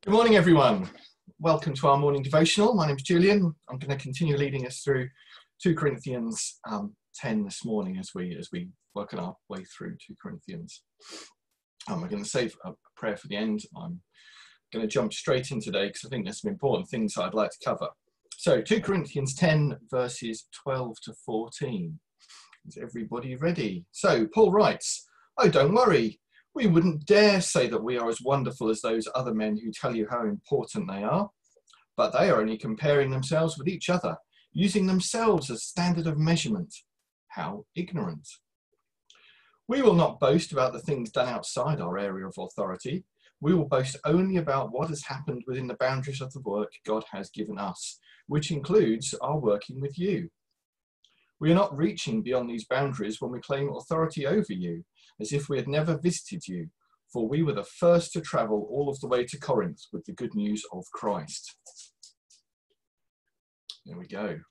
Good morning, everyone. Welcome to our morning devotional. My name's Julian. I'm going to continue leading us through 2 Corinthians 10 this morning as we work on our way through 2 Corinthians. I'm going to save a prayer for the end. I'm going to jump straight in today because I think there's some important things I'd like to cover. So 2 Corinthians 10 verses 12 to 14. Is everybody ready? So Paul writes, "Oh, don't worry. We wouldn't dare say that we are as wonderful as those other men who tell you how important they are, but they are only comparing themselves with each other, using themselves as standard of measurement. How ignorant. We will not boast about the things done outside our area of authority. We will boast only about what has happened within the boundaries of the work God has given us, which includes our working with you. We are not reaching beyond these boundaries when we claim authority over you, as if we had never visited you, for we were the first to travel all of the way to Corinth with the good news of Christ." There we go.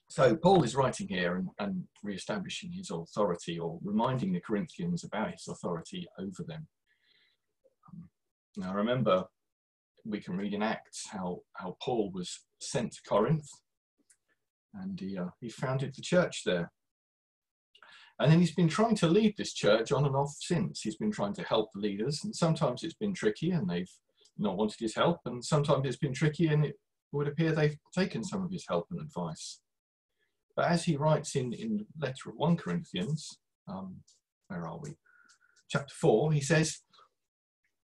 So Paul is writing here and re-establishing his authority, or reminding the Corinthians about his authority over them. Now remember, we can read in Acts how Paul was sent to Corinth, and he founded the church there. And then he's been trying to lead this church on and off since. He's been trying to help the leaders, and sometimes it's been tricky and they've not wanted his help, and sometimes it's been tricky and it would appear they've taken some of his help and advice. But as he writes in the letter of 1 Corinthians, where are we? Chapter 4, he says,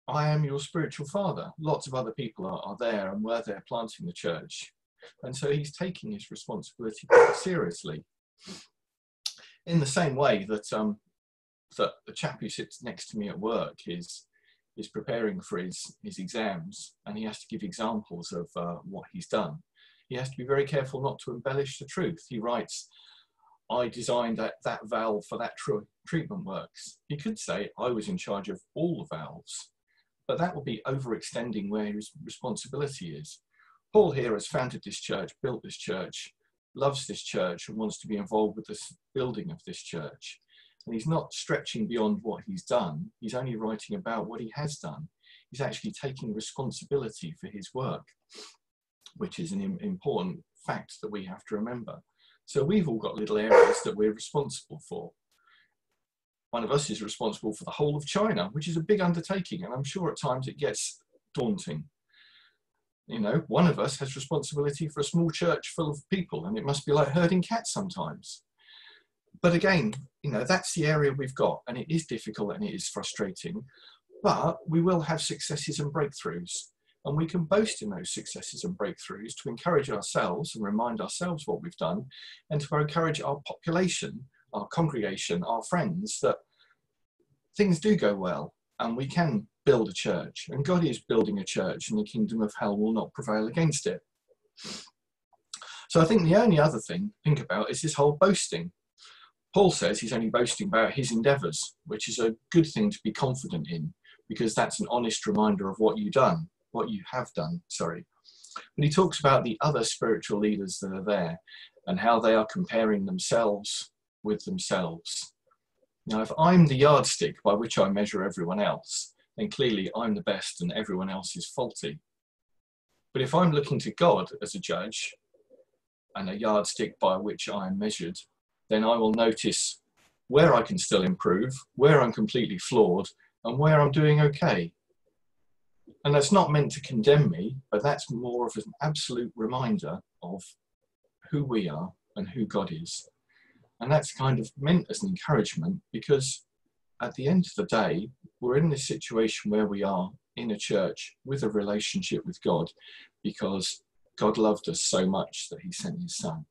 "I am your spiritual father." Lots of other people are there and were there planting the church. And so he's taking his responsibility quite seriously. In the same way that that the chap who sits next to me at work is preparing for his exams, and he has to give examples of what he's done. He has to be very careful not to embellish the truth. He writes, "I designed that valve for that treatment works." He could say, "I was in charge of all the valves," but that would be overextending where his responsibility is. Paul here has founded this church, built this church, loves this church, and wants to be involved with the building of this church. And he's not stretching beyond what he's done. He's only writing about what he has done. He's actually taking responsibility for his work, which is an important fact that we have to remember. So we've all got little areas that we're responsible for. One of us is responsible for the whole of China, which is a big undertaking, and I'm sure at times it gets daunting. You know, one of us has responsibility for a small church full of people, and it must be like herding cats sometimes. But again, you know, that's the area we've got, and it is difficult and it is frustrating, but we will have successes and breakthroughs, and we can boast in those successes and breakthroughs to encourage ourselves and remind ourselves what we've done, and to encourage our population, our congregation, our friends, that things do go well and we can build a church, and God is building a church, and the kingdom of hell will not prevail against it. So I think the only other thing to think about is this whole boasting. Paul says he's only boasting about his endeavours, which is a good thing to be confident in, because that's an honest reminder of what you have done. But he talks about the other spiritual leaders that are there and how they are comparing themselves with themselves. Now, if I'm the yardstick by which I measure everyone else, then clearly I'm the best and everyone else is faulty. But if I'm looking to God as a judge and a yardstick by which I am measured, then I will notice where I can still improve, where I'm completely flawed, and where I'm doing okay. And that's not meant to condemn me, but that's more of an absolute reminder of who we are and who God is. And that's kind of meant as an encouragement, because at the end of the day, we're in this situation where we are in a church with a relationship with God, because God loved us so much that he sent his son.